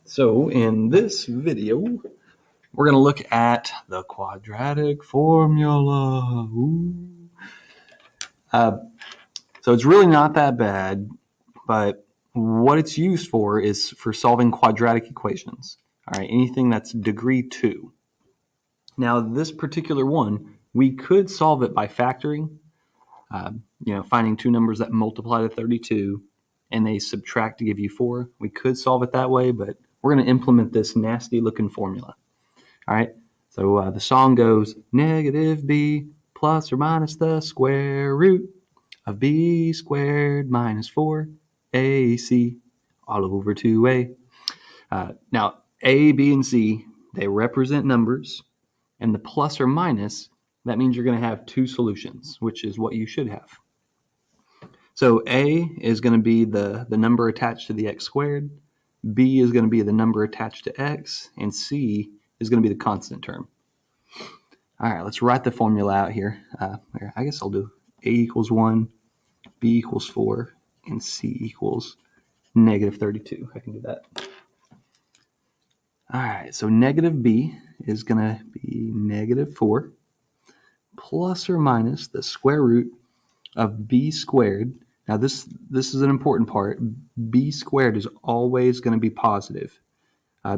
So in this video, we're going to look at the quadratic formula. So it's really not that bad, but what it's used for is for solving quadratic equations. All right, anything that's degree 2. Now this particular one, we could solve it by factoring, finding two numbers that multiply to 32 and they subtract to give you 4. We could solve it that way, but we're going to implement this nasty looking formula. All right, so the song goes negative b plus or minus the square root of b squared minus 4ac all over 2a. Now, a, b, and c, they represent numbers, and the plus or minus, that means you're going to have two solutions, which is what you should have. So a is going to be the number attached to the x squared, b is going to be the number attached to x, and c is going to be the constant term. All right, let's write the formula out here. I guess I'll do a equals 1, b equals 4, and c equals negative 32. I can do that. All right, so negative b is going to be negative 4 plus or minus the square root of b squared. Now this is an important part. B squared is always going to be positive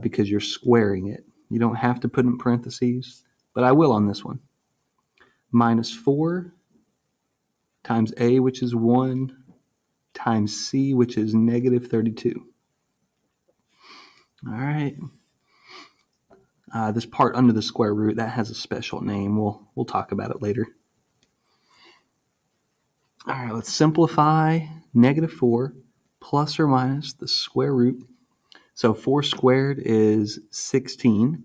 because you're squaring it. You don't have to put in parentheses, but I will on this one. Minus 4 times a, which is 1, times c, which is negative 32. All right. This part under the square root, that has a special name. We'll talk about it later. All right, let's simplify negative 4 plus or minus the square root. So 4 squared is 16.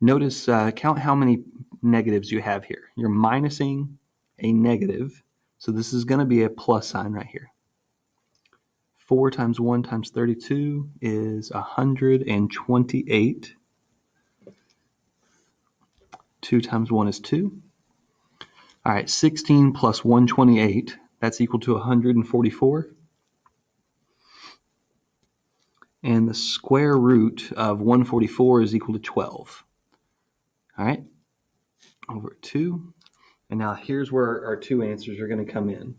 Notice, count how many negatives you have here. You're minusing a negative, so this is going to be a plus sign right here. 4 times 1 times 32 is 128. 2 times 1 is 2. All right, 16 plus 128, that's equal to 144. And the square root of 144 is equal to 12. All right, over 2. And now here's where our two answers are going to come in.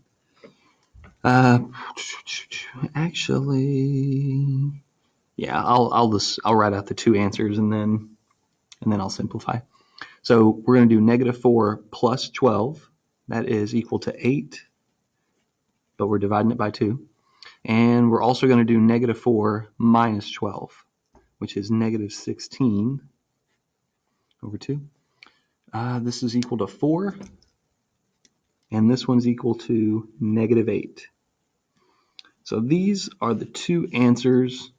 Actually, yeah, I'll write out the two answers and then I'll simplify. So we're going to do negative 4 plus 12. That is equal to 8, but we're dividing it by 2. And we're also going to do negative 4 minus 12, which is negative 16 over 2. This is equal to 4, and this one's equal to negative 8. So these are the two answers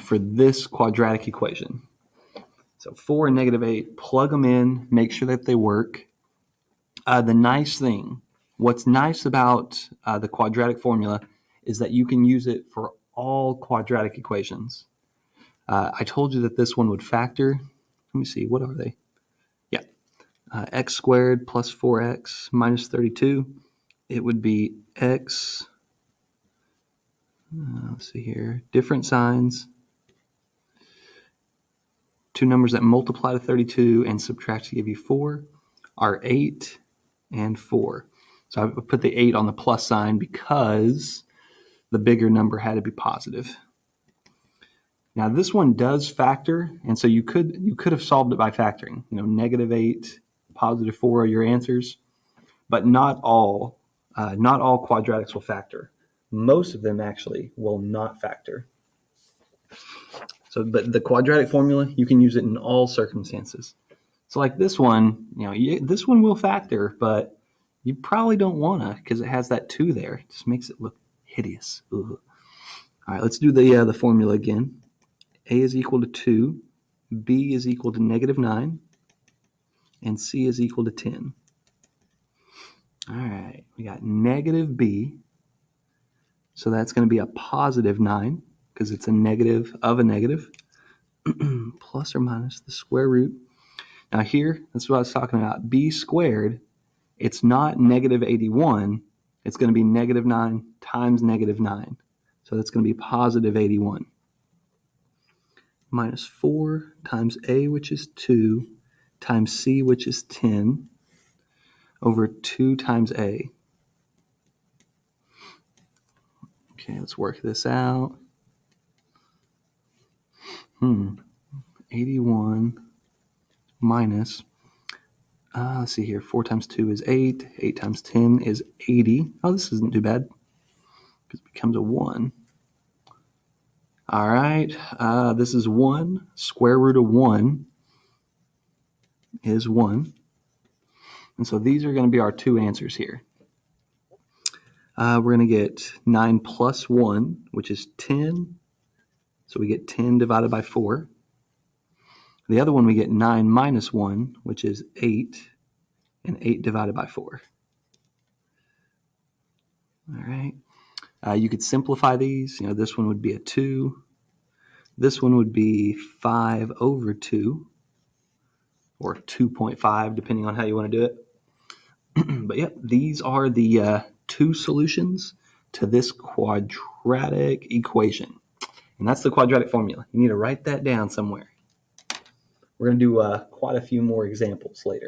for this quadratic equation. So 4 and negative 8, plug them in, make sure that they work. What's nice about the quadratic formula is that you can use it for all quadratic equations. I told you that this one would factor. Let me see, what are they? Yeah, x squared plus 4x minus 32. It would be x, let's see here, different signs, two numbers that multiply to 32 and subtract to give you 4 are 8 and 4. So I put the 8 on the plus sign because the bigger number had to be positive. Now this one does factor, and so you could have solved it by factoring. Negative 8, positive 4 are your answers, but not all quadratics will factor. Most of them actually will not factor. So, but the quadratic formula, you can use it in all circumstances. So like this one, this one will factor, but you probably don't want to because it has that 2 there. It just makes it look hideous. Ugh. All right, let's do the formula again. A is equal to 2, B is equal to negative 9, and C is equal to 10. All right, we got negative B, so that's going to be a positive 9 because it's a negative of a negative, plus or minus the square root. Now here, that's what I was talking about. B squared, it's not negative 81. It's going to be negative 9 times negative 9. So that's going to be positive 81. minus 4 times a, which is 2, times c, which is 10, over 2 times a. Okay, let's work this out. 81 minus, let's see here, 4 times 2 is 8, 8 times 10 is 80. Oh, this isn't too bad, because it becomes a 1. All right, this is 1. Square root of 1 is 1. And so these are going to be our two answers here. We're going to get 9 plus 1, which is 10. So we get 10 divided by 4. The other one we get 9 minus 1, which is 8, and 8 divided by 4. All right. You could simplify these. You know, this one would be a 2. This one would be 5 over 2, or 2.5, depending on how you want to do it. But yeah, these are the two solutions to this quadratic equation. And that's the quadratic formula. You need to write that down somewhere. We're going to do quite a few more examples later.